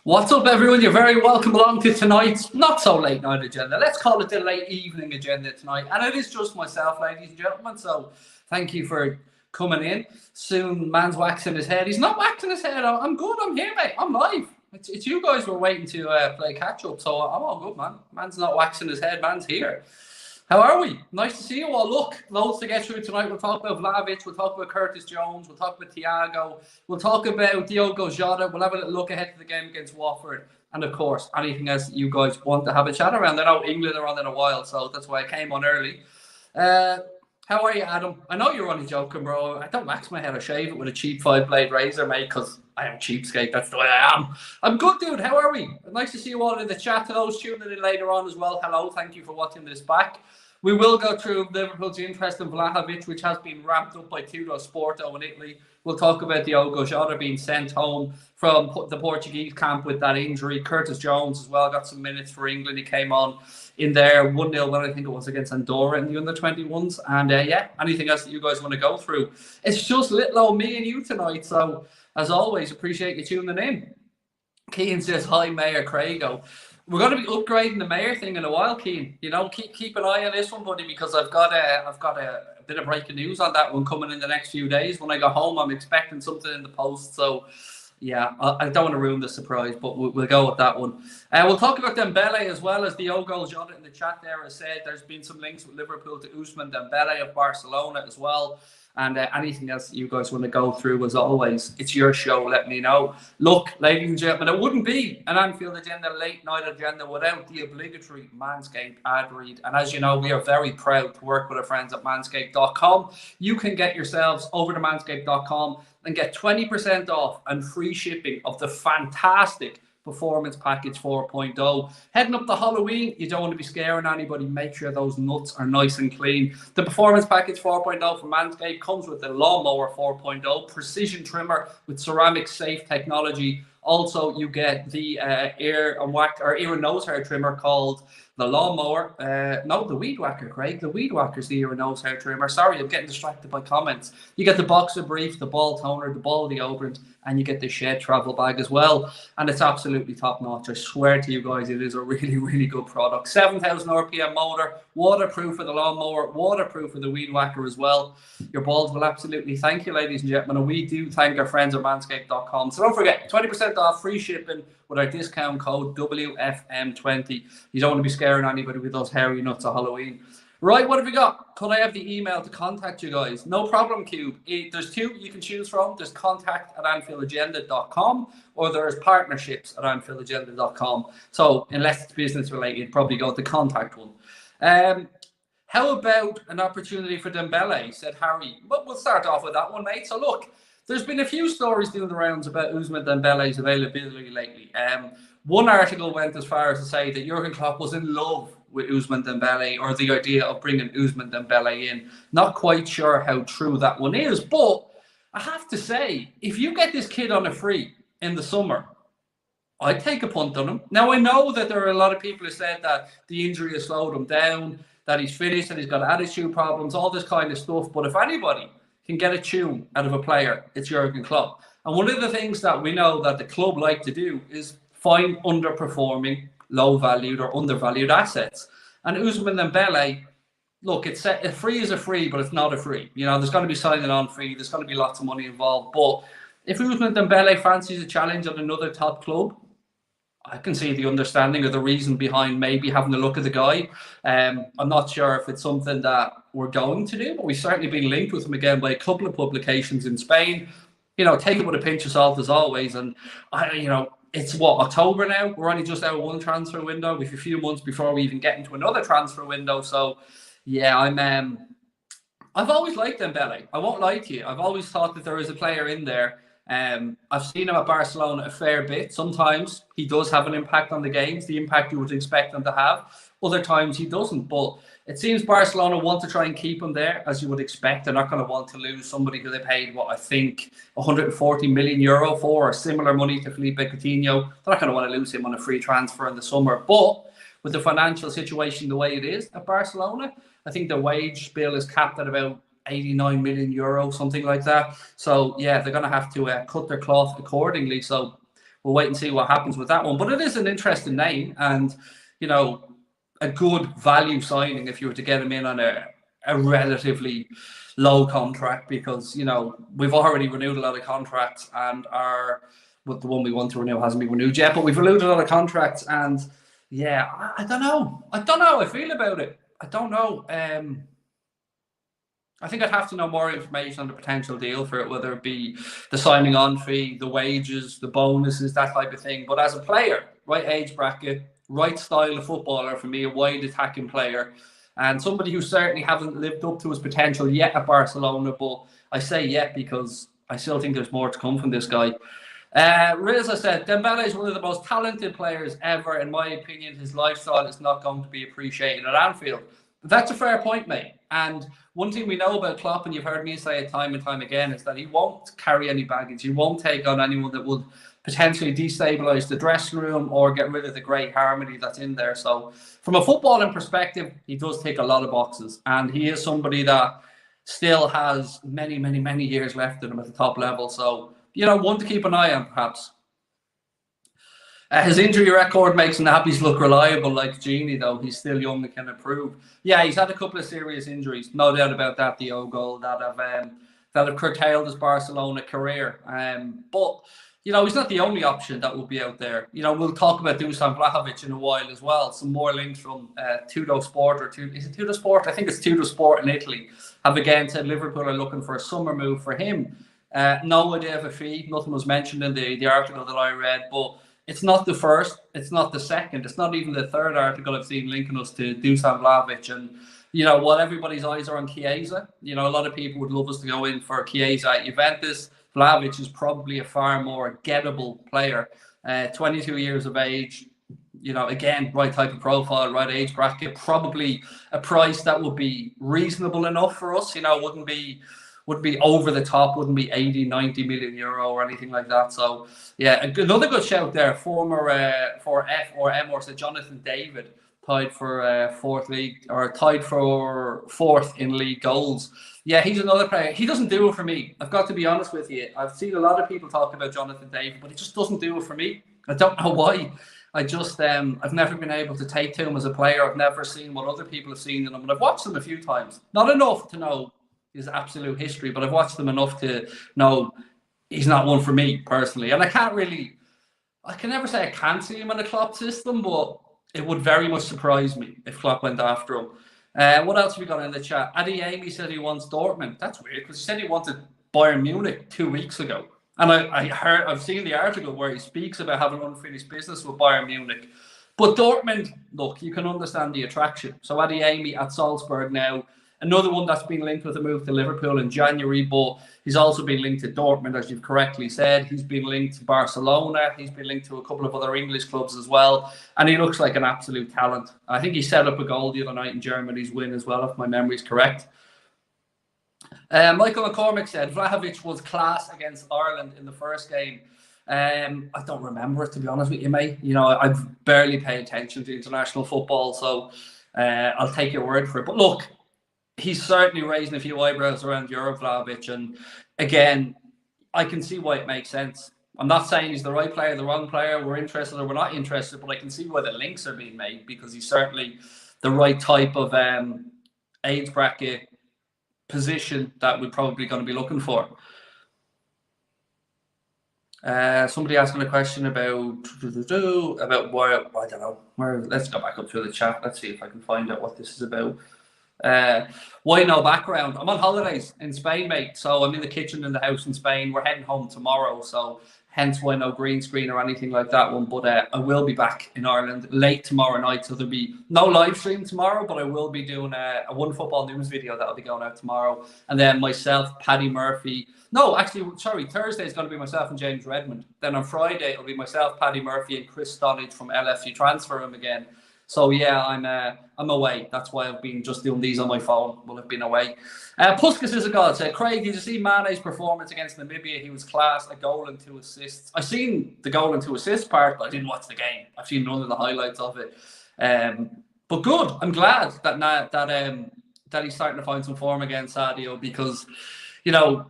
What's up, everyone? You're very welcome along to tonight's not so late night agenda. Let's call it the late evening agenda tonight. And it is just myself, ladies and gentlemen. So thank you for coming in. Soon, man's waxing his head. He's not waxing his head. I'm good. I'm here, mate. I'm live. It's you guys were waiting to play catch up. So I'm all good, man. Man's not waxing his head. Man's here. How are we? Nice to see you all. Look, loads to get through tonight. We'll talk about Vlahovic. We'll talk about Curtis Jones. We'll talk about Thiago. We'll talk about Diogo Jota. We'll have a little look ahead to the game against Watford. And, of course, anything else you guys want to have a chat around. I know England are on in a while, so that's why I came on early. How are you, Adam? I know you're only joking, bro. I don't wax my head or shave it with a cheap 5-blade razor, mate, because I am cheapskate. That's the way I am. I'm good, dude. How are we? Nice to see you all in the chat. To those tuning in later on as well, hello. Thank you for watching this back. We will go through Liverpool's interest in Vlahovic, which has been ramped up by Sporto in Italy. We'll talk about Diogo Jota being sent home from the Portuguese camp with that injury. Curtis Jones as well got some minutes for England. He came on in there 1-0 when I think it was against Andorra in the under-21s. And yeah, anything else that you guys want to go through? It's just little old me and you tonight. So as always, appreciate you tuning in. Keane says, hi, Mayor Craigo. We're going to be upgrading the mayor thing in a while, Keane. You know, keep an eye on this one, buddy, because I've got a bit of breaking news on that one coming in the next few days. When I go home, I'm expecting something in the post. So, yeah, I don't want to ruin the surprise, but we'll go with that one. We'll talk about Dembele as well, as Diogo Jota in the chat there has said. There's been some links with Liverpool to Ousmane Dembele of Barcelona as well. And anything else that you guys want to go through, as always, it's your show. Let me know. Look, ladies and gentlemen, it wouldn't be an Anfield Agenda late night agenda without the obligatory Manscaped ad read. And as you know, we are very proud to work with our friends at manscaped.com. You can get yourselves over to manscaped.com and get 20% off and free shipping of the fantastic Performance Package 4.0. Heading up to Halloween, you don't want to be scaring anybody. Make sure those nuts are nice and clean. The Performance Package 4.0 from Manscaped comes with the Lawnmower 4.0 precision trimmer with ceramic safe technology. Also, you get the ear and nose hair trimmer called the Lawnmower. No, the Weed Whacker, Craig. The Weed Whacker's the ear and nose hair trimmer. Sorry, I'm getting distracted by comments. You get the Boxer Brief, the Ball Toner, the Ball Deodorant, and you get the Shed travel bag as well. And it's absolutely top notch. I swear to you guys, it is a really, really good product. 7,000 RPM motor, waterproof for the Lawnmower, waterproof for the Weed Whacker as well. Your balls will absolutely thank you, ladies and gentlemen. And we do thank our friends at manscaped.com. So don't forget, 20% off, free shipping with our discount code WFM20. You don't want to be scaring anybody with those hairy nuts at Halloween. Right, what have we got? Could I have the email to contact you guys? No problem, Cube. There's two you can choose from. There's contact@AnfieldAgenda.com or there's partnerships@AnfieldAgenda.com. So unless it's business related, probably go with the contact one. How about an opportunity for Dembele, said Harry. But we'll start off with that one, mate. So look, there's been a few stories doing the rounds about Ousmane Dembele's availability lately. One article went as far as to say that Jurgen Klopp was in love with Ousmane Dembele, or the idea of bringing Ousmane Dembele in. Not quite sure how true that one is, but I have to say, if you get this kid on a free in the summer, I'd take a punt on him. Now, I know that there are a lot of people who said that the injury has slowed him down, that he's finished, and he's got attitude problems, all this kind of stuff. But if anybody can get a tune out of a player, it's Jurgen Klopp. And one of the things that we know that the club like to do is find underperforming, low-valued or undervalued assets. And Ousmane Dembele, look, it's a free is a free, but it's not a free. You know, there's going to be signing on fee. There's going to be lots of money involved. But if Ousmane Dembele fancies a challenge at another top club, I can see the understanding or the reason behind maybe having a look at the guy. I'm not sure if it's something that we're going to do, but we've certainly been linked with him again by a couple of publications in Spain. You know, take it with a pinch of salt as always. And, it's what, October now? We're only just out of one transfer window with a few months before we even get into another transfer window. So, yeah, I've always liked Dembele. I won't lie to you. I've always thought that there is a player in there. I've seen him at Barcelona a fair bit. Sometimes he does have an impact on the games, the impact you would expect him to have. Other times he doesn't. But it seems Barcelona want to try and keep him there, as you would expect. They're not going to want to lose somebody who they paid, what I think, 140 million euro for, or similar money to Felipe Coutinho. They're not going to want to lose him on a free transfer in the summer. But with the financial situation the way it is at Barcelona, I think the wage bill is capped at about 89 million euro, something like that. So, yeah, they're going to have to cut their cloth accordingly. So we'll wait and see what happens with that one. But it is an interesting name, and you know, a good value signing if you were to get him in on a relatively low contract, because you know we've already renewed a lot of contracts, and the one we want to renew hasn't been renewed yet. But we've renewed a lot of contracts, and yeah, I don't know. I don't know how I feel about it. I don't know. I think I'd have to know more information on the potential deal for it, whether it be the signing on fee, the wages, the bonuses, that type of thing. But as a player, right age bracket, right style of footballer for me, a wide attacking player, and somebody who certainly hasn't lived up to his potential yet at Barcelona. But I say yet because I still think there's more to come from this guy. Riza said, Dembele is one of the most talented players ever. In my opinion, his lifestyle is not going to be appreciated at Anfield. That's a fair point, mate. And one thing we know about Klopp, and you've heard me say it time and time again, is that he won't carry any baggage. He won't take on anyone that would potentially destabilise the dressing room or get rid of the great harmony that's in there. So from a footballing perspective, he does tick a lot of boxes. And he is somebody that still has many, many, many years left in him at the top level. So, you know, one to keep an eye on, perhaps. His injury record makes Naby's look reliable like Genie, though. He's still young and can improve. Yeah, he's had a couple of serious injuries, no doubt about that. The goal that have curtailed his Barcelona career. But you know, he's not the only option that will be out there. You know, we'll talk about Dusan Vlahovic in a while as well. Some more links from Tutto Sport, is it Tutto Sport? I think it's Tutto Sport in Italy. Have again said Liverpool are looking for a summer move for him. No idea of a fee. Nothing was mentioned in the article that I read, but it's not the first, it's not the second, it's not even the third article I've seen linking us to Dusan Vlahovic. And, you know, while everybody's eyes are on Chiesa, you know, a lot of people would love us to go in for Chiesa at Juventus. Vlahovic is probably a far more gettable player. 22 years of age, you know, again, right type of profile, right age bracket, probably a price that would be reasonable enough for us, you know, wouldn't be over the top, wouldn't be 80, 90 million euro or anything like that. So, yeah, another good shout there. Former for F or M or so Jonathan David tied for fourth in league goals. Yeah, he's another player. He doesn't do it for me. I've got to be honest with you. I've seen a lot of people talk about Jonathan David, but he just doesn't do it for me. I don't know why. I just I've never been able to take to him as a player. I've never seen what other people have seen in him, and I've watched him a few times. Not enough to know his absolute history, but I've watched them enough to know he's not one for me personally. And I can never say I can't see him in a Klopp system, but it would very much surprise me if Klopp went after him. What else have we got in the chat? Adi Amy said he wants Dortmund. That's weird, because he said he wanted Bayern Munich 2 weeks ago. And I've seen the article where he speaks about having unfinished business with Bayern Munich. But Dortmund, look, you can understand the attraction. So Adi Amy at Salzburg now. Another one that's been linked with a move to Liverpool in January, but he's also been linked to Dortmund, as you've correctly said. He's been linked to Barcelona. He's been linked to a couple of other English clubs as well. And he looks like an absolute talent. I think he set up a goal the other night in Germany's win as well, if my memory is correct. Michael McCormick said Vlahovic was class against Ireland in the first game. I don't remember it, to be honest with you, mate. You know, I've barely paid attention to international football, so I'll take your word for it. But look, he's certainly raising a few eyebrows around Europe, Vlahovic. And again, I can see why it makes sense. I'm not saying he's the right player, the wrong player, we're interested or we're not interested, but I can see why the links are being made, because he's certainly the right type of age bracket position that we're probably going to be looking for. Somebody asking a question about where, I don't know, where. Let's go back up through the chat. Let's see if I can find out what this is about. Why no background? I'm on holidays in Spain, mate, so I'm in the kitchen in the house in Spain. We're heading home tomorrow, so hence why no green screen or anything like that one. But I will be back in Ireland late tomorrow night, so there'll be no live stream tomorrow, but I will be doing a One Football News video that'll be going out tomorrow. And then myself, Paddy Murphy. No, actually, sorry, Thursday is going to be myself and James Redmond. Then on Friday it'll be myself, Paddy Murphy, and Chris Stonage from LFC Transfer Room again. So yeah, I'm away. That's why I've been just doing these on my phone. Well, I've been away. Puskas is a god. Said, Craig, did you see Mane's performance against Namibia? He was class. A goal and 2 assists. I've seen the goal and 2 assist part, but I didn't watch the game. I've seen none of the highlights of it. But good. I'm glad that he's starting to find some form against Sadio, because, you know,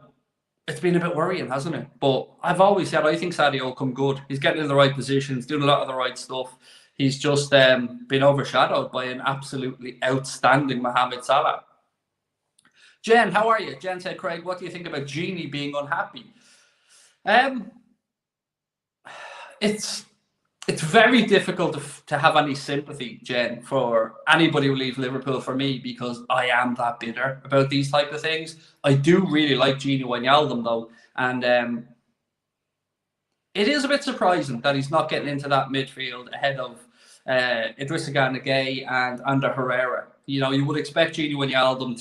it's been a bit worrying, hasn't it? But I've always said I think Sadio will come good. He's getting in the right positions, doing a lot of the right stuff. He's just been overshadowed by an absolutely outstanding Mohamed Salah. Jen, how are you? Jen said, Craig, what do you think about Genie being unhappy? It's very difficult to have any sympathy, Jen, for anybody who leaves Liverpool for me, because I am that bitter about these type of things. I do really like Gini Wijnaldum though, and it is a bit surprising that he's not getting into that midfield ahead of Idrissa Gana Gueye and Ander Herrera. You know, you would expect Gini Wijnaldum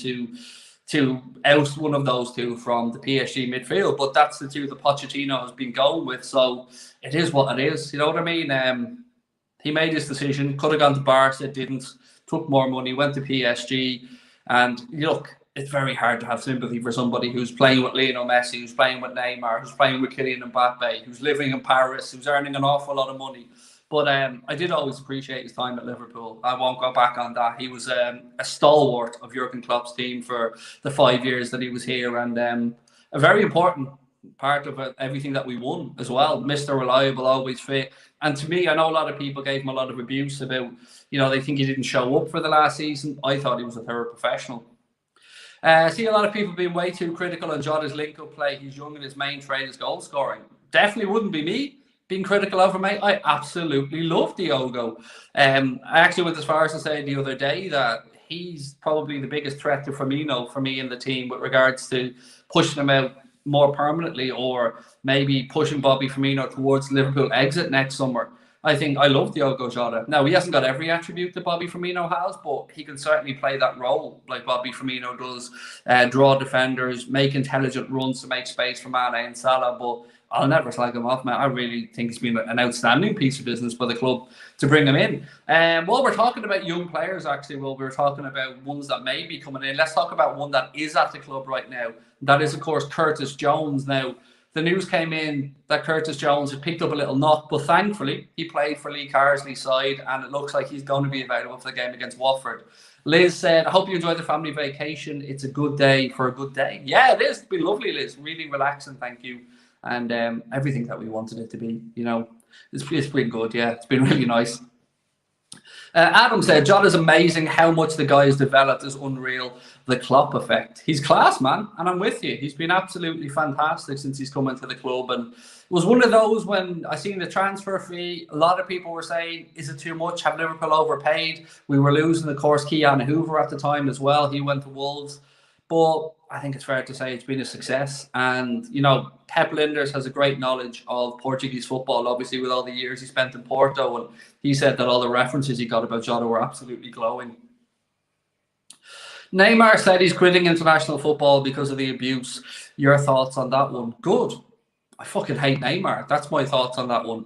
to oust one of those two from the PSG midfield, but that's the two that Pochettino has been going with, so it is what it is. You know what I mean? He made his decision, could have gone to Barca, didn't, took more money, went to PSG, and look, it's very hard to have sympathy for somebody who's playing with Lionel Messi, who's playing with Neymar, who's playing with Kylian Mbappe, who's living in Paris, who's earning an awful lot of money. But I did always appreciate his time at Liverpool. I won't go back on that. He was a stalwart of Jurgen Klopp's team for the 5 years that he was here, and a very important part of everything that we won as well. Mr. Reliable, always fit. And to me, I know a lot of people gave him a lot of abuse about, you know, they think he didn't show up for the last season. I thought he was a thorough professional. I see a lot of people being way too critical on Jota's link-up play. He's young and his main trade is goal scoring. Definitely wouldn't be me being critical of him, mate. I absolutely love Diogo. I actually went as far as to say the other day that he's probably the biggest threat to Firmino for me in the team with regards to pushing him out more permanently, or maybe pushing Bobby Firmino towards Liverpool exit next summer. I think I love Diogo Jota. Now, he hasn't got every attribute that Bobby Firmino has, but he can certainly play that role like Bobby Firmino does, draw defenders, make intelligent runs to make space for Mane and Salah. But I'll never slag him off, man. I really think it's been an outstanding piece of business for the club to bring him in. While we're talking about young players, actually, while we're talking about ones that may be coming in, let's talk about one that is at the club right now. That is, of course, Curtis Jones. Now, the news came in that Curtis Jones had picked up a little knock, but thankfully he played for Lee Carsley's side, and it looks like he's going to be available for the game against Watford. Liz said, I hope you enjoyed the family vacation. It's a good day for a good day. Yeah, it is. It's been lovely, Liz. Really relaxing, thank you. And everything that we wanted it to be, you know, it's been good. Yeah, it's been really nice. Adam said, Jota's amazing. How much the guy has developed is unreal. The Klopp effect. He's class, man. And I'm with you. He's been absolutely fantastic since he's come into the club. And it was one of those when I seen the transfer fee, a lot of people were saying, is it too much? Have Liverpool overpaid? We were losing, of course, Keanu Hoover at the time as well. He went to Wolves. But I think it's fair to say it's been a success. And, you know, Pep Linders has a great knowledge of Portuguese football, obviously, with all the years he spent in Porto. And he said that all the references he got about Jota were absolutely glowing. Neymar said he's quitting international football because of the abuse. Your thoughts on that one? Good. I fucking hate Neymar. That's my thoughts on that one.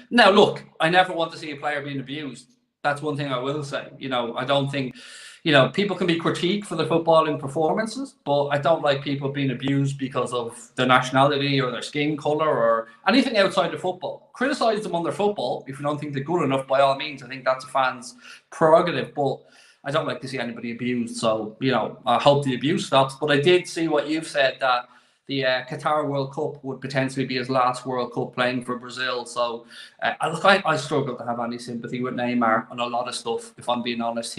Now, look, I never want to see a player being abused. That's one thing I will say. You know, I don't think... You know, people can be critiqued for their footballing performances, but I don't like people being abused because of their nationality or their skin colour or anything outside of football. Criticise them on their football if you don't think they're good enough, by all means. I think that's a fan's prerogative, but I don't like to see anybody abused. So, you know, I hope the abuse stops. But I did see what you've said, that the Qatar World Cup would potentially be his last World Cup playing for Brazil. So, look, I struggle to have any sympathy with Neymar on a lot of stuff, if I'm being honest.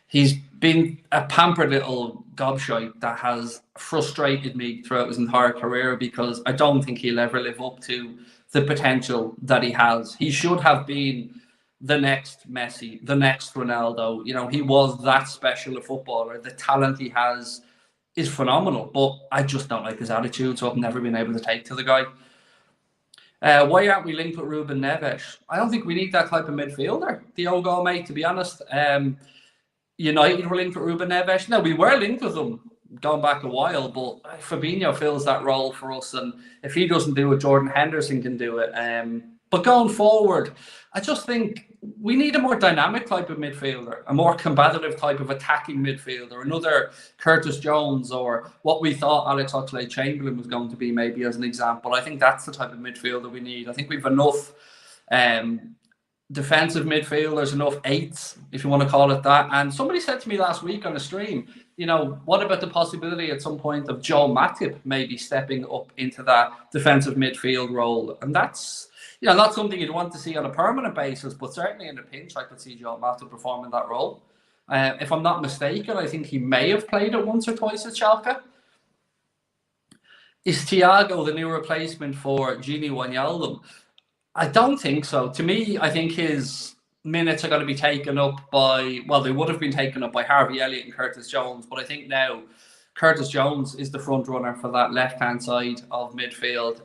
He's been a pampered little gobshite that has frustrated me throughout his entire career, because I don't think he'll ever live up to the potential that he has. He should have been the next Messi, the next Ronaldo. You know, he was that special a footballer. The talent he has is phenomenal, but I just don't like his attitude, so I've never been able to take to the guy. Why aren't we linked with Ruben Neves? I don't think we need that type of midfielder, Diogo, mate, to be honest. United were linked with Ruben Neves. No, we were linked with him going back a while, but Fabinho fills that role for us, and if he doesn't do it, Jordan Henderson can do it. But going forward, I just think we need a more dynamic type of midfielder, a more combative type of attacking midfielder, another Curtis Jones, or what we thought Alex Oxlade-Chamberlain was going to be, maybe, as an example. I think that's the type of midfielder we need. I think we've enough defensive midfielders, enough eights, if you want to call it that. And somebody said to me last week on a stream, you know, what about the possibility at some point of Joe Matip maybe stepping up into that defensive midfield role? And that's, you know, not something you'd want to see on a permanent basis, but certainly in a pinch, I could see Joe Matip perform in that role. If I'm not mistaken, I think he may have played it once or twice at Schalke. Is Thiago the new replacement for Gini Wijnaldum? I don't think so. To me, I think his minutes are going to be taken up by, well, they would have been taken up by Harvey Elliott and Curtis Jones, but I think now Curtis Jones is the front runner for that left-hand side of midfield.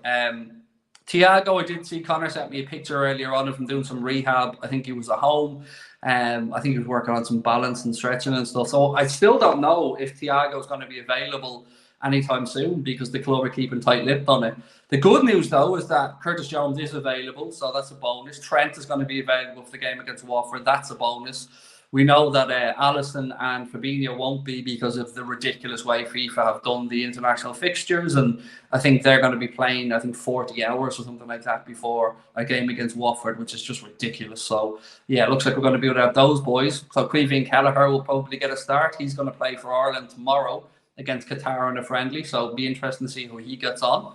Thiago, I did see Connor sent me a picture earlier on of him doing some rehab. I think he was at home. I think he was working on some balance and stretching and stuff. So I still don't know if Thiago is going to be available anytime soon because the club are keeping tight-lipped on it. The good news, though, is that Curtis Jones is available, so that's a bonus. Trent is going to be available for the game against Watford. That's a bonus. We know that Alisson and Fabinho won't be because of the ridiculous way FIFA have done the international fixtures, and I think they're going to be playing, 40 hours or something like that before a game against Watford, which is just ridiculous. So, yeah, it looks like we're going to be without those boys. So, Caoimhín Kelleher will probably get a start. He's going to play for Ireland tomorrow against Qatar in a friendly, so it'll be interesting to see how he gets on.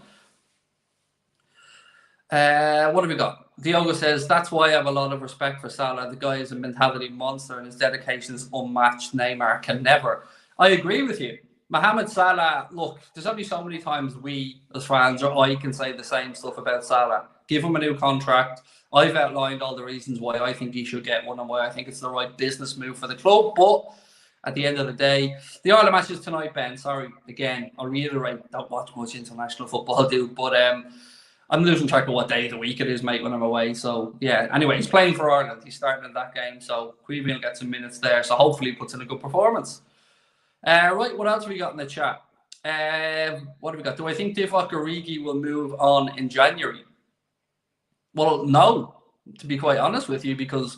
What have we got? Diogo says, that's why I have a lot of respect for Salah. The guy is a mentality monster and his dedication is unmatched. Neymar can never. I agree with you. Mohamed Salah, look, there's only so many times we as fans or I can say the same stuff about Salah. Give him a new contract. I've outlined all the reasons why I think he should get one and why I think it's the right business move for the club. But at the end of the day, the Ireland match is tonight, Ben. Sorry, again, I'll reiterate, don't watch much international football, dude. But I'm losing track of what day of the week it is, mate, when I'm away. So, yeah, anyway, he's playing for Ireland. He's starting in that game. So, Caoimhín will get some minutes there. So, hopefully he puts in a good performance. Right, what else have we got in the chat? What have we got? Do I think Divock Origi will move on in January? Well, no, to be quite honest with you, because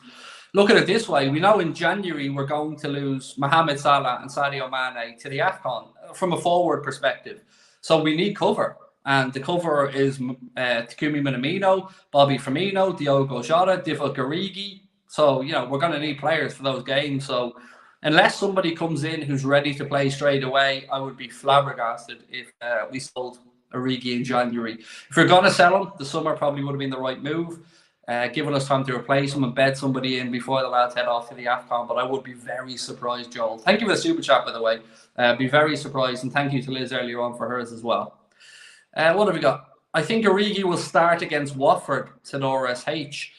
look at it this way. We know in January we're going to lose Mohamed Salah and Sadio Mane to the AFCON from a forward perspective. So, we need cover. And the cover is Takumi Minamino, Bobby Firmino, Diogo Jota, Divock Origi. So, you know, we're going to need players for those games. So, unless somebody comes in who's ready to play straight away, I would be flabbergasted if we sold Origi in January. If we're going to sell him, the summer probably would have been the right move, giving us time to replace him and bed somebody in before the lads head off to the AFCON. But I would be very surprised, Joel. Thank you for the super chat, by the way. Be very surprised. And thank you to Liz earlier on for hers as well. What have we got? I think Origi will start against Watford, said RSH.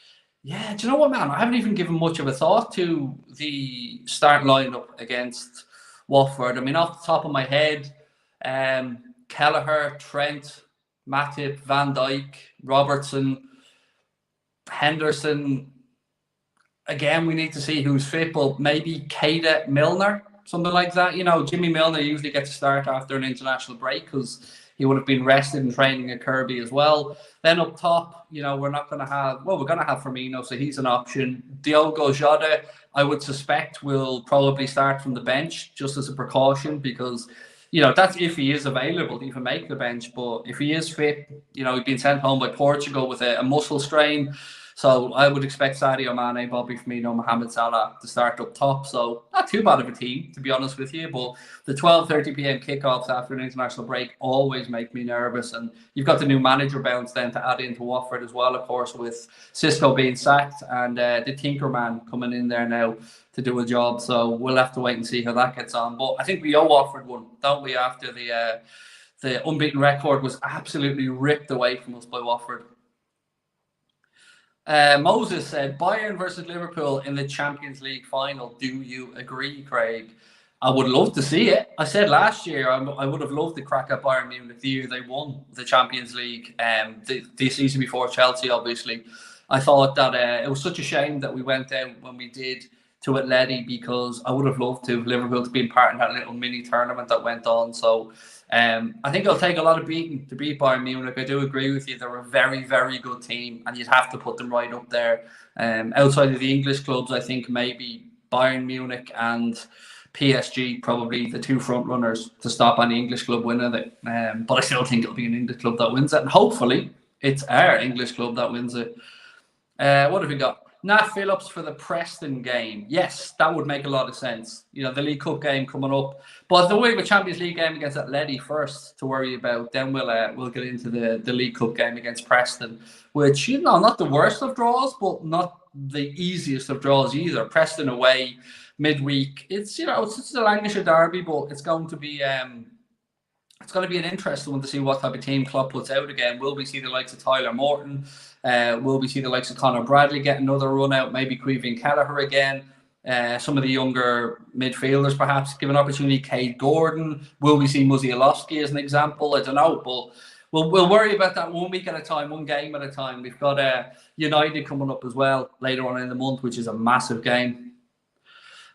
Yeah, do you know what, man? I haven't even given much of a thought to the start lineup against Watford. I mean, off the top of my head, Kelleher, Trent, Matip, Van Dijk, Robertson, Henderson. Again, we need to see who's fit, but maybe Keita, Milner, something like that. You know, Jimmy Milner usually gets to start after an international break because he would have been rested in training at Kirby as well. Then up top, you know, we're going to have Firmino, so he's an option. Diogo Jota, I would suspect, will probably start from the bench just as a precaution because, you know, that's if he is available to even make the bench. But if he is fit, you know, he's been sent home by Portugal with a muscle strain. So I would expect Sadio Mane, Bobby Firmino, Mohamed Salah to start up top. So not too bad of a team, to be honest with you. But the 12:30 p.m. kickoffs after an international break always make me nervous. And you've got the new manager bounce then to add into Watford as well, of course, with Cisco being sacked and the Tinkerman coming in there now to do a job. So we'll have to wait and see how that gets on. But I think we owe Watford one, don't we, after the unbeaten record was absolutely ripped away from us by Watford. Moses said, Bayern versus Liverpool in the Champions League final. Do you agree, Craig? I would love to see it. I said last year I would have loved the crack at Bayern Munich the year they won the Champions League the season before Chelsea, obviously. I thought that it was such a shame that we went down when we did to Atleti because I would have loved to have Liverpool to be part in that little mini tournament that went on. So I think it'll take a lot of beating to beat Bayern Munich. I do agree with you. They're a very, very good team and you'd have to put them right up there. Outside of the English clubs, I think maybe Bayern Munich and PSG probably the two front runners to stop any English club winning it. But I still think it'll be an English club that wins it. And hopefully it's our English club that wins it. What have we got? Nat Phillips for the Preston game. Yes, that would make a lot of sense. You know, the League Cup game coming up. But the way we have a Champions League game against Atleti first to worry about. Then we'll get into the League Cup game against Preston, which, you know, not the worst of draws, but not the easiest of draws either. Preston away midweek. It's, you know, it's a Lancashire derby, but it's going to be an interesting one to see what type of team Klopp puts out again. Will we see the likes of Tyler Morton? Will we see the likes of Conor Bradley get another run out? Maybe Queven Kelleher again. Some of the younger midfielders perhaps give an opportunity. Cade Gordon. Will we see Musialowski as an example? I don't know, but we'll worry about that 1 week at a time, one game at a time. We've got United coming up as well later on in the month, which is a massive game.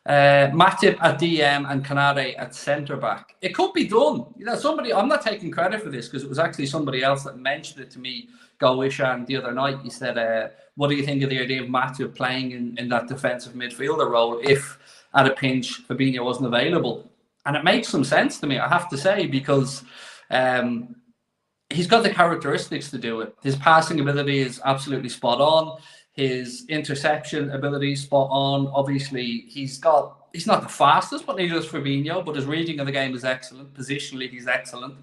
Matip at DM and Kanade at centre back. It could be done. You know, somebody, I'm not taking credit for this because it was actually somebody else that mentioned it to me, Ishan, the other night. He said, what do you think of the idea of Matip playing in that defensive midfielder role if at a pinch Fabinho wasn't available? And it makes some sense to me, I have to say, because he's got the characteristics to do it. His passing ability is absolutely spot on. His interception ability is spot on. Obviously, he's not the fastest, but neither is Fabinho, but his reading of the game is excellent. Positionally, he's excellent.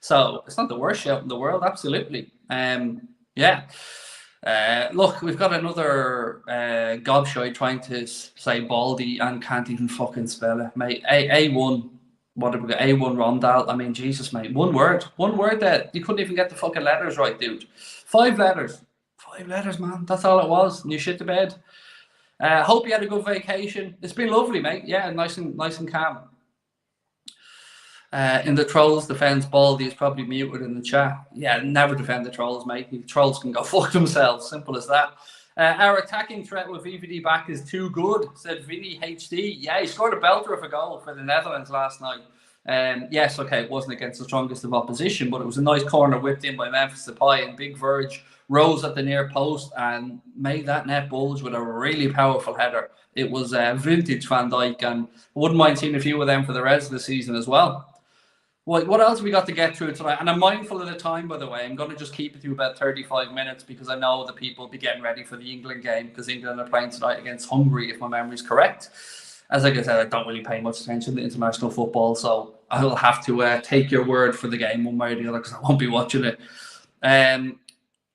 So it's not the worst shout in the world, absolutely. Look, we've got another gobshite trying to say Baldy and can't even fucking spell it, mate. A1, what have we got? A1 Rondal. I mean, Jesus, mate. One word that you couldn't even get the fucking letters right, dude. 5 letters. 5 letters, man. That's all it was. And you shit the bed. Hope you had a good vacation. It's been lovely, mate. Yeah, nice and calm. In the Trolls defense, Baldy is probably muted in the chat. Yeah, never defend the Trolls, mate. The Trolls can go fuck themselves. Simple as that. Our attacking threat with VVD back is too good, said Vinny HD. Yeah, he scored a belter of a goal for the Netherlands last night. Yes, okay, it wasn't against the strongest of opposition, but it was a nice corner whipped in by Memphis Depay, and Big Verge rose at the near post and made that net bulge with a really powerful header. It was vintage Van Dijk, and I wouldn't mind seeing a few of them for the rest of the season as well. What else have we got to get through tonight? And I'm mindful of the time, by the way. I'm going to just keep it to about 35 minutes because I know the people will be getting ready for the England game because England are playing tonight against Hungary, if my memory is correct. As I said, I don't really pay much attention to international football, so I'll have to take your word for the game one way or the other because I won't be watching it.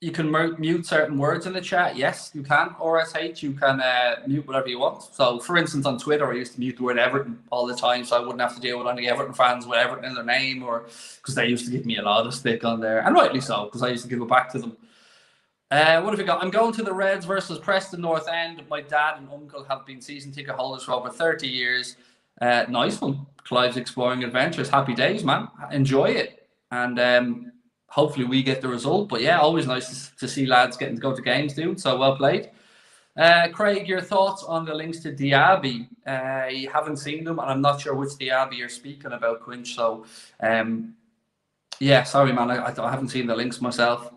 You can mute certain words in the chat. Yes, you can. RSH, you can mute whatever you want. So, for instance, on Twitter, I used to mute the word Everton all the time, so I wouldn't have to deal with any Everton fans with Everton in their name, or because they used to give me a lot of stick on there, and rightly so, because I used to give it back to them. What have we got? I'm going to the Reds versus Preston North End. My dad and uncle have been season ticket holders for over 30 years. Nice one. Clive's Exploring Adventures. Happy days, man. Enjoy it. And hopefully we get the result. But yeah, always nice to see lads getting to go to games, dude. So well played. Craig, your thoughts on the links to Diaby? You haven't seen them, and I'm not sure which Diaby you're speaking about, Quinch. So yeah, sorry, man. I haven't seen the links myself.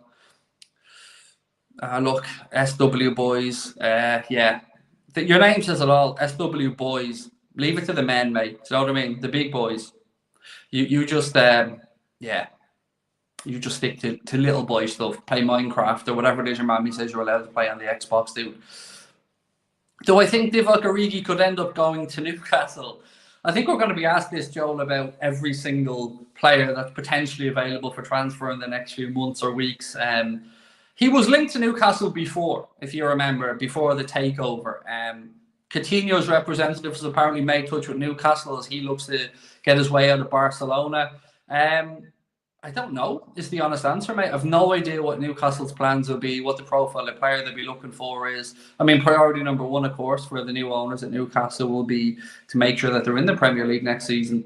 Look, SW Boys. Yeah, your name says it all. SW Boys. Leave it to the men, mate. Do you know what I mean? The big boys. You just yeah. You just stick to little boy stuff. Play Minecraft or whatever it is your mammy says you're allowed to play on the Xbox, dude. Do I think Divock Origi could end up going to Newcastle? I think we're going to be asked this, Joel, about every single player that's potentially available for transfer in the next few months or weeks. He was linked to Newcastle before, if you remember, before the takeover. Coutinho's representatives apparently made touch with Newcastle as he looks to get his way out of Barcelona. I don't know, is the honest answer, mate. I've no idea what Newcastle's plans will be, what the profile of player they'll be looking for is. I mean, priority number one, of course, for the new owners at Newcastle will be to make sure that they're in the Premier League next season.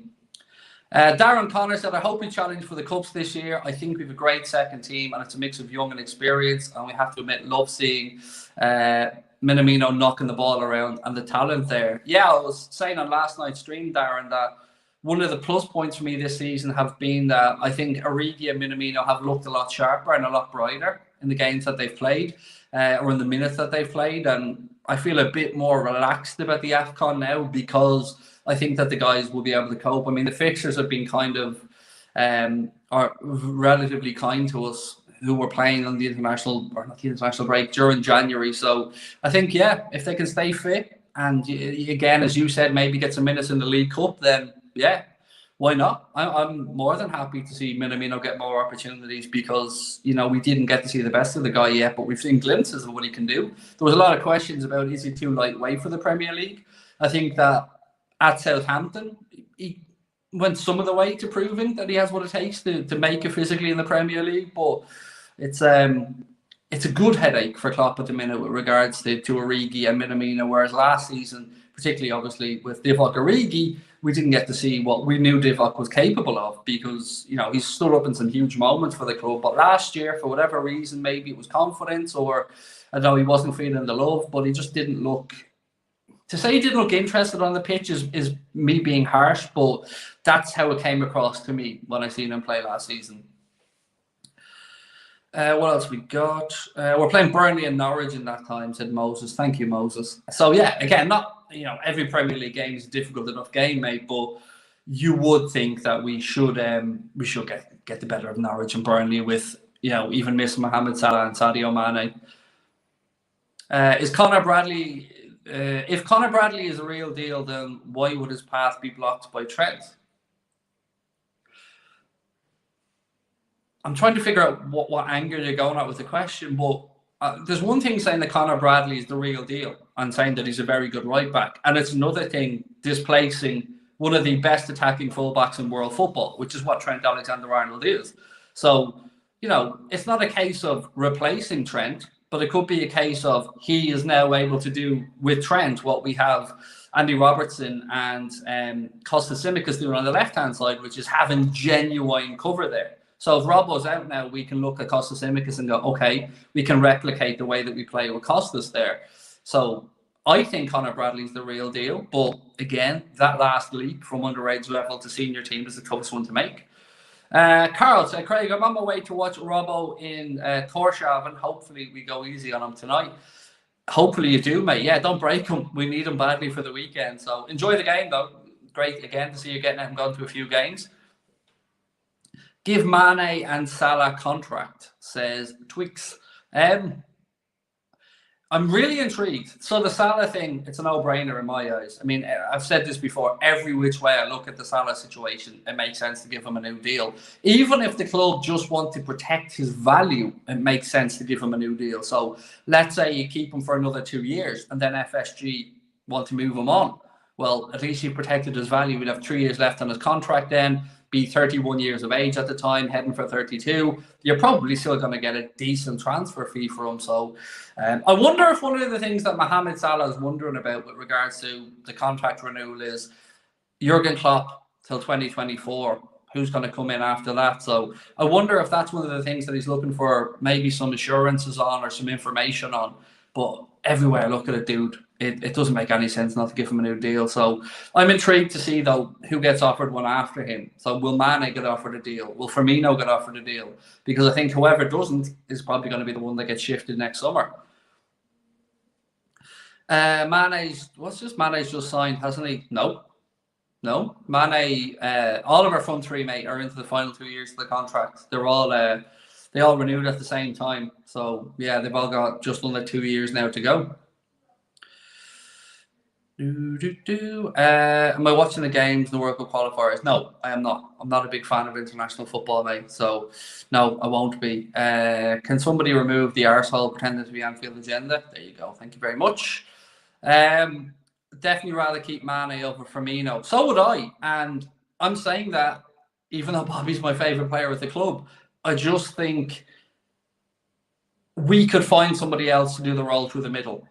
Darren Connor said, I hope we challenge for the Cups this year. I think we have a great second team and it's a mix of young and experienced. And we have to admit, love seeing Minamino knocking the ball around and the talent there. Yeah, I was saying on last night's stream, Darren, that one of the plus points for me this season have been that I think Origi and Minamino have looked a lot sharper and a lot brighter in the games that they've played or in the minutes that they've played. And I feel a bit more relaxed about the AFCON now because I think that the guys will be able to cope. I mean, the fixtures have been kind of are relatively kind to us. who were playing on the international, or not the international break, during January. So I think, yeah, if they can stay fit and, again, as you said, maybe get some minutes in the League Cup, then yeah, why not? I'm more than happy to see Minamino get more opportunities because, you know, we didn't get to see the best of the guy yet, but we've seen glimpses of what he can do. There was a lot of questions about, is he too lightweight for the Premier League? I think that at Southampton, he went some of the way to proving that he has what it takes to make it physically in the Premier League, but it's a good headache for Klopp at the minute with regards to Origi and Minamino, whereas last season, particularly obviously with Divock Origi, we didn't get to see what we knew Divock was capable of because, you know, he's stood up in some huge moments for the club. But last year, for whatever reason, maybe it was confidence or I know he wasn't feeling the love, but he just didn't look. To say he didn't look interested on the pitch is me being harsh, but that's how it came across to me when I seen him play last season. What else we got? We're playing Burnley and Norwich in that time, said Moses. Thank you, Moses. So yeah, again, not, you know, every Premier League game is a difficult enough game, mate, but you would think that we should get the better of Norwich and Burnley with, you know, even miss Mohamed Salah and Sadio Mane. Is Conor Bradley? If Conor Bradley is a real deal, then why would his path be blocked by Trent? I'm trying to figure out what angle you're going at with the question, but there's one thing saying that Conor Bradley is the real deal and saying that he's a very good right back, and it's another thing displacing one of the best attacking fullbacks in world football, which is what Trent Alexander-Arnold is. So, you know, it's not a case of replacing Trent, but it could be a case of he is now able to do with Trent what we have Andy Robertson and Costas Tsimikas doing on the left-hand side, which is having genuine cover there. So if Robbo's out now, we can look at Costas Tsimikas and go, okay, we can replicate the way that we play with Costas there. So I think Conor Bradley's the real deal. But again, that last leap from underage level to senior team is the toughest one to make. Carl said, Craig, I'm on my way to watch Robbo in Tórshavn. Hopefully we go easy on him tonight. Hopefully you do, mate. Yeah, don't break him. We need him badly for the weekend. So enjoy the game, though. Great, again, to see you getting him gone to a few games. Give Mane and Salah contract, says Twix. I'm really intrigued. So the Salah thing, it's a no-brainer in my eyes. I mean, I've said this before. Every which way I look at the Salah situation, it makes sense to give him a new deal. Even if the club just want to protect his value, it makes sense to give him a new deal. So let's say you keep him for another 2 years and then FSG want to move him on. Well, at least you've protected his value. We'd have 3 years left on his contract then. Be 31 years of age at the time, heading for 32. You're probably still going to get a decent transfer fee for him. So I wonder if one of the things that Mohamed Salah is wondering about with regards to the contract renewal is Jurgen Klopp till 2024. Who's going to come in after that? So I wonder if that's one of the things that he's looking for, maybe some assurances on or some information on. But everywhere I look at it, dude, it doesn't make any sense not to give him a new deal. So I'm intrigued to see, though, who gets offered one after him. So will Mane get offered a deal? Will Firmino get offered a deal? Because I think whoever doesn't is probably going to be the one that gets shifted next summer. Mane's just signed, hasn't he? No. Mane, all of our front three, mate, are into the final 2 years of the contract. They all renewed at the same time. So yeah, they've all got just under 2 years now to go. Am I watching the games, the World Cup qualifiers? No, I am not. I'm not a big fan of international football, mate. So no, I won't be. Can somebody remove the arsehole pretending to be Anfield agenda? There you go. Thank you very much. Definitely rather keep Mane over Firmino. So would I. And I'm saying that even though Bobby's my favourite player at the club, I just think we could find somebody else to do the role through the middle.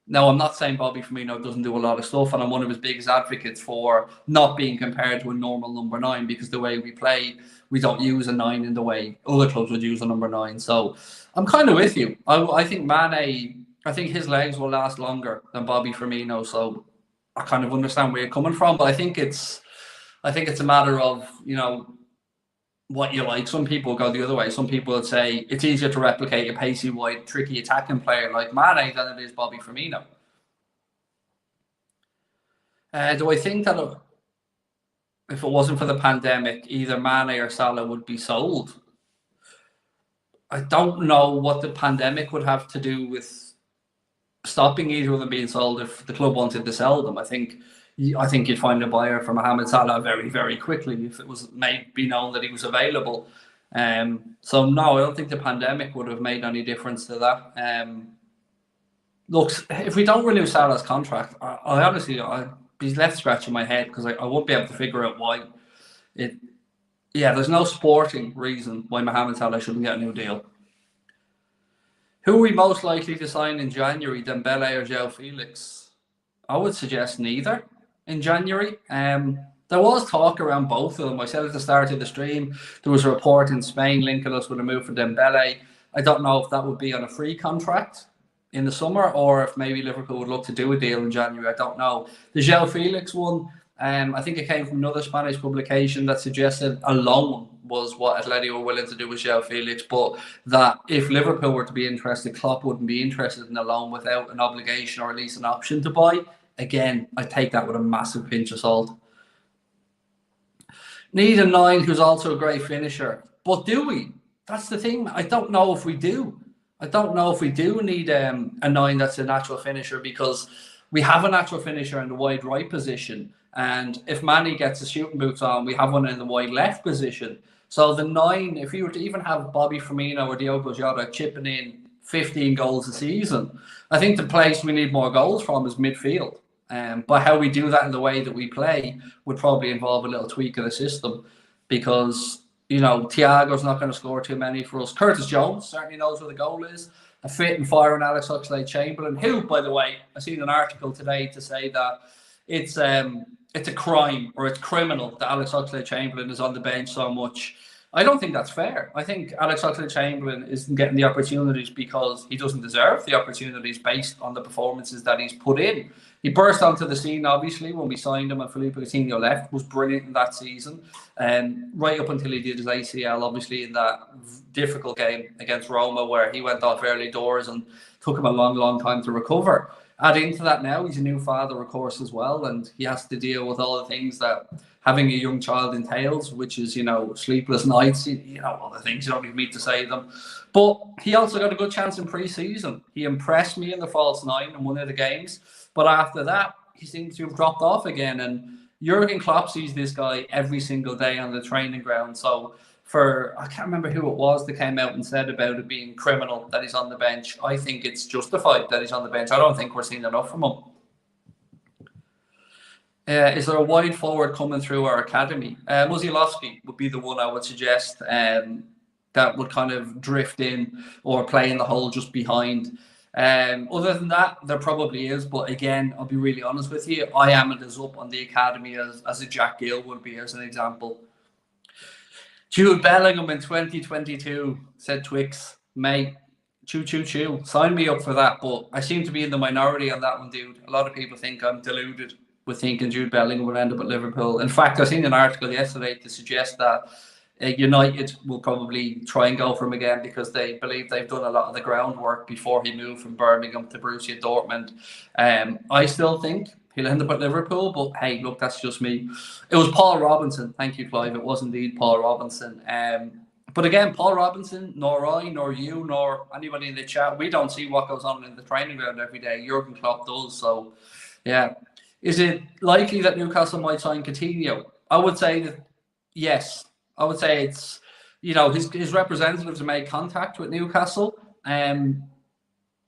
Now, I'm not saying Bobby Firmino doesn't do a lot of stuff, and I'm one of his biggest advocates for not being compared to a normal number 9, because the way we play, we don't use a 9 in the way other clubs would use a number 9. So I'm kind of with you. I think Mane, I think his legs will last longer than Bobby Firmino. So I kind of understand where you're coming from, but I think it's a matter of, you know, what you like. Some people go the other way. Some people would say it's easier to replicate a pacey, wide, tricky attacking player like Mane than it is Bobby Firmino. Do I think that if it wasn't for the pandemic, either Mane or Salah would be sold? I don't know what the pandemic would have to do with stopping either of them being sold if the club wanted to sell them. I think you'd find a buyer for Mohamed Salah very, very quickly if it was be known that he was available. So no, I don't think the pandemic would have made any difference to that. Look, if we don't renew Salah's contract, I honestly, I'd be left scratching my head because I won't be able to figure out why. There's no sporting reason why Mohamed Salah shouldn't get a new deal. Who are we most likely to sign in January, Dembele or João Felix? I would suggest neither in January. There was talk around both of them. I said at the start of the stream, there was a report in Spain linking us with a move for Dembele. I don't know if that would be on a free contract in the summer or if maybe Liverpool would look to do a deal in January. I don't know. The João Felix one, I think it came from another Spanish publication that suggested a loan was what Atleti were willing to do with João Felix, but that if Liverpool were to be interested, Klopp wouldn't be interested in a loan without an obligation or at least an option to buy. Again, I take that with a massive pinch of salt. Need a 9 who's also a great finisher. But do we? That's the thing. I don't know if we do. I don't know if we do need a 9 that's a natural finisher, because we have a natural finisher in the wide right position. And if Manny gets his shooting boots on, we have one in the wide left position. So the 9, if you were to even have Bobby Firmino or Diogo Jota chipping in 15 goals a season, I think the place we need more goals from is midfield. But how we do that in the way that we play would probably involve a little tweak of the system, because, Thiago's not going to score too many for us. Curtis Jones certainly knows where the goal is. A fit and firing Alex Oxlade-Chamberlain, who, by the way, I seen an article today to say that it's a crime or it's criminal that Alex Oxlade-Chamberlain is on the bench so much. I don't think that's fair. I think Alex Oxlade-Chamberlain isn't getting the opportunities because he doesn't deserve the opportunities based on the performances that he's put in. He burst onto the scene, obviously, when we signed him and Felipe Coutinho left, was brilliant in that season. Right up until he did his ACL, obviously, in that difficult game against Roma where he went off early doors and took him a long, long time to recover. Add into that now, he's a new father, of course, as well, and he has to deal with all the things that having a young child entails, which is, sleepless nights, all the things, you don't need me to say them. But he also got a good chance in pre-season. He impressed me in the false 9 in one of the games, but after that, he seems to have dropped off again, and Jurgen Klopp sees this guy every single day on the training ground. So I can't remember who it was that came out and said about it being criminal that he's on the bench. I think it's justified that he's on the bench. I don't think we're seeing enough from him. Is there a wide forward coming through our academy? Musialowski would be the one I would suggest that would kind of drift in or play in the hole just behind. Other than that, there probably is. But again, I'll be really honest with you. I am as up on the academy as a Jack Gill would be, as an example. Jude Bellingham in 2022, said Twix. Mate, choo. Sign me up for that. But I seem to be in the minority on that one, dude. A lot of people think I'm deluded with thinking Jude Bellingham will end up at Liverpool. In fact, I seen an article yesterday to suggest that United will probably try and go for him again because they believe they've done a lot of the groundwork before he moved from Birmingham to Borussia Dortmund. I still think he'll end up at Liverpool, but hey, look, that's just me. It was Paul Robinson. Thank you, Clive. It was indeed Paul Robinson. But again, Paul Robinson, nor I, nor you, nor anybody in the chat, we don't see what goes on in the training ground every day. Jurgen Klopp does. So, yeah. Is it likely that Newcastle might sign Coutinho? I would say that yes. I would say it's, his representatives have made contact with Newcastle. And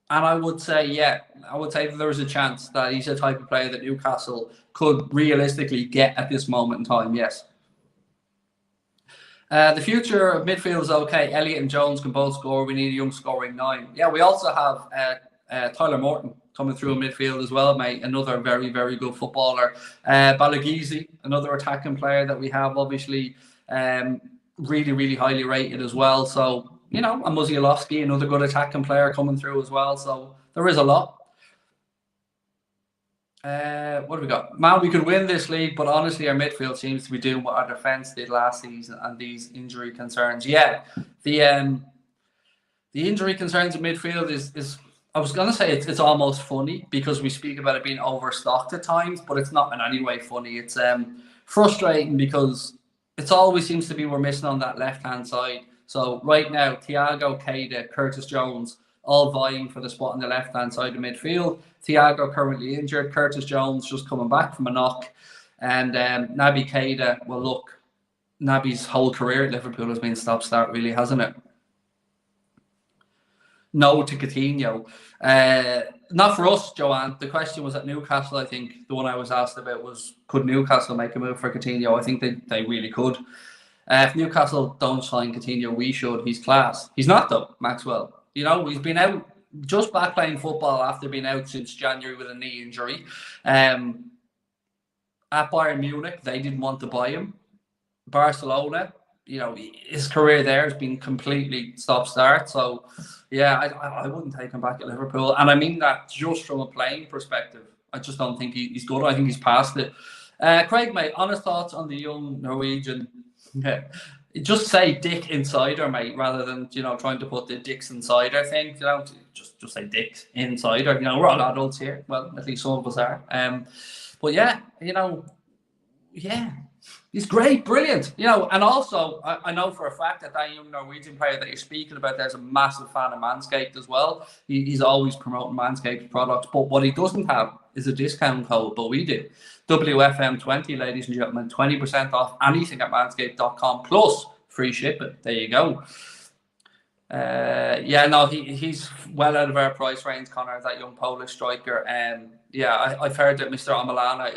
I would say, that there is a chance that he's a type of player that Newcastle could realistically get at this moment in time, yes. The future of midfield is okay. Elliott and Jones can both score. We need a young scoring 9. Yeah, we also have Tyler Morton coming through in midfield as well, mate. Another very, very good footballer. Balagizi, another attacking player that we have, obviously, really, really highly rated as well. So, and Musialowski, another good attacking player coming through as well. So there is a lot. What have we got? Man, we could win this league, but honestly, our midfield seems to be doing what our defence did last season, and these injury concerns. Yeah, the injury concerns in midfield is I was going to say it's almost funny because we speak about it being overstocked at times, but it's not in any way funny. It's frustrating because it's always seems to be we're missing on that left-hand side. So right now, Thiago, Keita, Curtis Jones, all vying for the spot on the left-hand side of midfield. Thiago currently injured. Curtis Jones just coming back from a knock. And Naby Keita, well, look, Naby's whole career at Liverpool has been stop-start, really, hasn't it? No to Coutinho. Not for us, Joanne. The question was at Newcastle, I think. The one I was asked about was, could Newcastle make a move for Coutinho? I think they really could. If Newcastle don't sign Coutinho, we should. He's class. He's not, though, Maxwell. You know, he's been out, just back playing football after being out since January with a knee injury. At Bayern Munich, they didn't want to buy him. Barcelona, you know, his career there has been completely stop-start. So, yeah, I wouldn't take him back at Liverpool. And I mean that just from a playing perspective. I just don't think he's good. I think he's past it. Craig, mate, honest thoughts on the young Norwegian? Yeah. Just say Dick Insider, mate, rather than, you know, trying to put the Dick's Insider thing. You know, just say Dick Insider. You know, we're all adults here. Well, at least some of us are. But yeah, you know, yeah, he's great, brilliant. You know, and also I know for a fact that young Norwegian player that you're speaking about, there's a massive fan of Manscaped as well. He's always promoting Manscaped products, but what he doesn't have is a discount code, but we do. WFM20, ladies and gentlemen, 20% off anything at manscaped.com plus free shipping. There you go. Yeah, no, he's well out of our price range, Connor, that young Polish striker. Yeah, I've heard that Mr. Omalana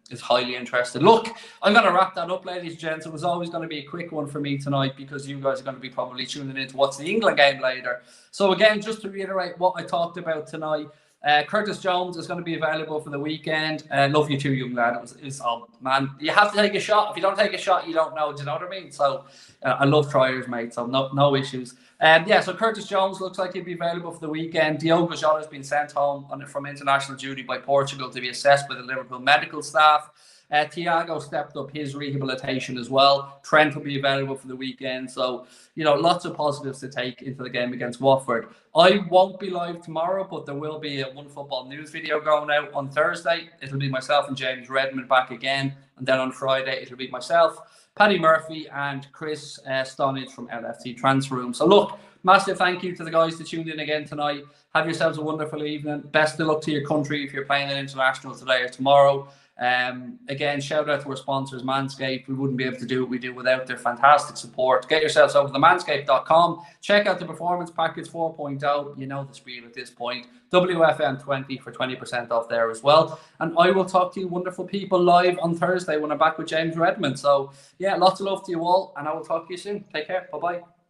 is highly interested. Look, I'm going to wrap that up, ladies and gents. It was always going to be a quick one for me tonight because you guys are going to be probably tuning in to watch the England game later. So again, just to reiterate what I talked about tonight, Curtis Jones is going to be available for the weekend. Love you too, young lad. Oh, man, you have to take a shot. If you don't take a shot, you don't know. Do you know what I mean? So I love triers, mate. So no issues. Yeah, so Curtis Jones looks like he'll be available for the weekend. Diogo Jota has been sent home from international duty by Portugal to be assessed by the Liverpool medical staff. Thiago stepped up his rehabilitation as well. Trent will be available for the weekend. So, you know, lots of positives to take into the game against Watford. I won't be live tomorrow, but there will be a One Football News video going out on Thursday. It'll be myself and James Redmond back again. And then on Friday, it'll be myself, Paddy Murphy, and Chris Stonage from LFC Transfer Room. So, look, massive thank you to the guys that tuned in again tonight. Have yourselves a wonderful evening. Best of luck to your country if you're playing an international today or tomorrow. Again, shout out to our sponsors, Manscaped. We wouldn't be able to do what we do without their fantastic support. Get yourselves over to manscaped.com. Check out the Performance Package 4.0. You know the spiel at this point. WFM20 for 20% off there as well. And I will talk to you wonderful people live on Thursday when I'm back with James Redmond. So, yeah, lots of love to you all, and I will talk to you soon. Take care. Bye-bye.